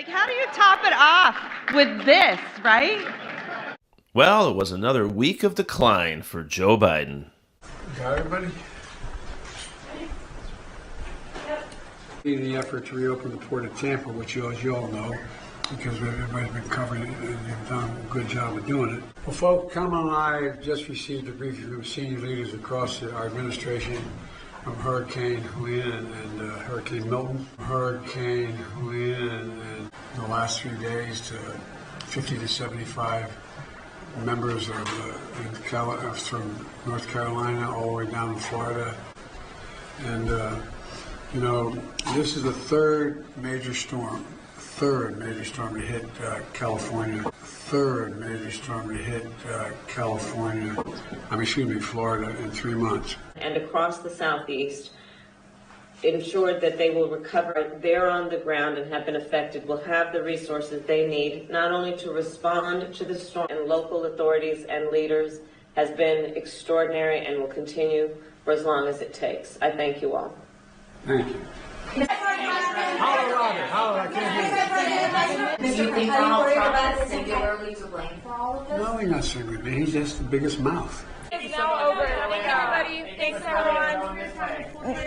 Like, how do you top it off with this, right? Well, it was another week of decline for Joe Biden. Got everybody? In the effort to reopen the port of Tampa, which you all know, because everybody's been covering it and they've done a good job of doing it. Well, folks, Kamala and I have just received a briefing from senior leaders across our administration from Hurricane Helene and Hurricane Milton. Hurricane Helene and the last 3 days to 50 to 75 members from North Carolina all the way down to Florida. And, this is the third major storm to hit California. Florida in 3 months. And across the Southeast, ensured that they will recover. They're on the ground and have been affected, will have the resources they need, not only to respond to the storm, and local authorities and leaders has been extraordinary and will continue for as long as it takes. I thank you all. Thank you. Holla, I can't hear you. Do you think Donald Trump is singularly to blame for all of this? No, he's not singularly. He's just the biggest mouth. It's now over. Thank everybody. Thanks, everyone.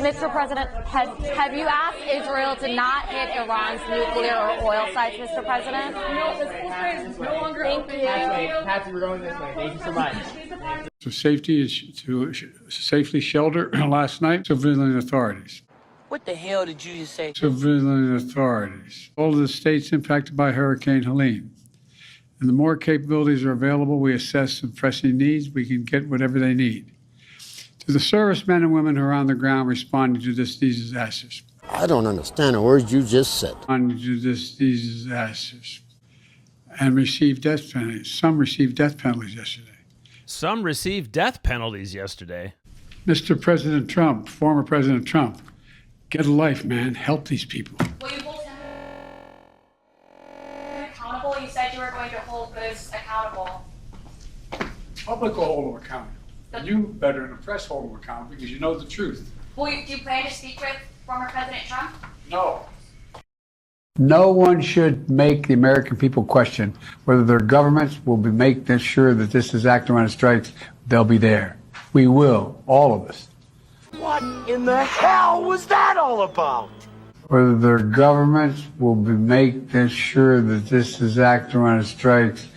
Mr. President, have you asked Israel to not hit Iran's nuclear or oil sites, Mr. President? No, the ceasefire is no longer open. Patsy, we're going this way. Thank you so much. So safety is to safely shelter last night, civilian authorities. What the hell did you just say? Civilian authorities. All of the states impacted by Hurricane Helene. And the more capabilities are available, we assess some pressing needs, we can get whatever they need. To the servicemen and women who are on the ground responding to these disasters. I don't understand the words you just said. Responding to these disasters. And received death penalties. Some received death penalties yesterday. Some received death penalties yesterday. Mr. President Trump, former President Trump, get a life, man. Help these people. Will you hold him accountable? You said you were going to hold those accountable. Public will hold them accountable. And you better than the press hold them accountable because you know the truth. Do you plan to speak with former President Trump? No. No one should make the American people question whether their governments will make sure that this is acting when it strikes. They'll be there. We will, all of us. What in the hell was that all about? Whether their governments will make sure that this is acting when it strikes.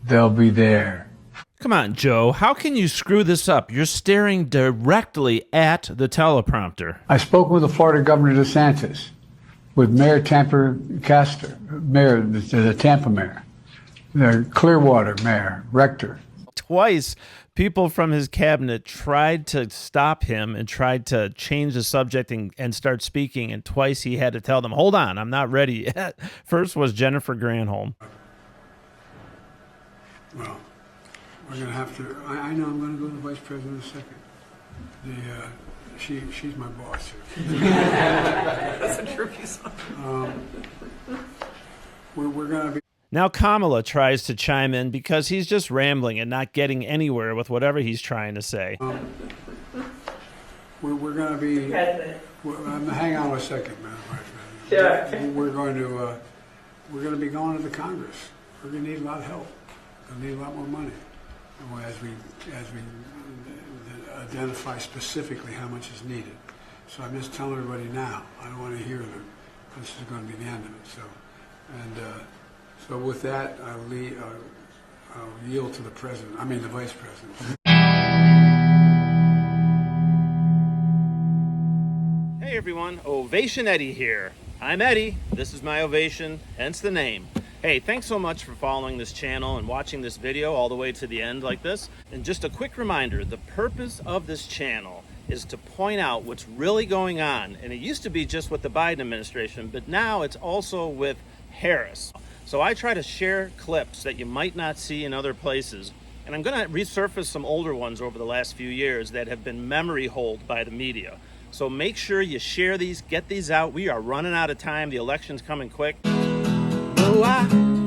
They'll be there. Come on, Joe. How can you screw this up? You're staring directly at the teleprompter. I spoke with the Florida Governor DeSantis, with Mayor Castor, the Tampa mayor, the Clearwater mayor, Rector. Twice, people from his cabinet tried to stop him and tried to change the subject and start speaking, and twice he had to tell them, hold on, I'm not ready yet. First was Jennifer Granholm. Well, we're going to have to, I know I'm going to go to the vice president in a second. She's my boss here. That's a true piece. We're going to be. Now Kamala tries to chime in because he's just rambling and not getting anywhere with whatever he's trying to say. We're going to be. President. Hang on a second, man. Sure. We're going to be going to the Congress. We're going to need a lot of help. We're going to need a lot more money as we identify specifically how much is needed. So I'm just telling everybody now. I don't want to hear that this is going to be the end of it. So with that, I'll yield to the president. I mean the vice president. Hey everyone, Ovation Eddie here. I'm Eddie. This is my ovation, hence the name. Hey, thanks so much for following this channel and watching this video all the way to the end like this. And just a quick reminder, the purpose of this channel is to point out what's really going on. And it used to be just with the Biden administration, but now it's also with Harris. So I try to share clips that you might not see in other places. And I'm going to resurface some older ones over the last few years that have been memory holed by the media. So make sure you share these, get these out. We are running out of time. The election's coming quick. Oh,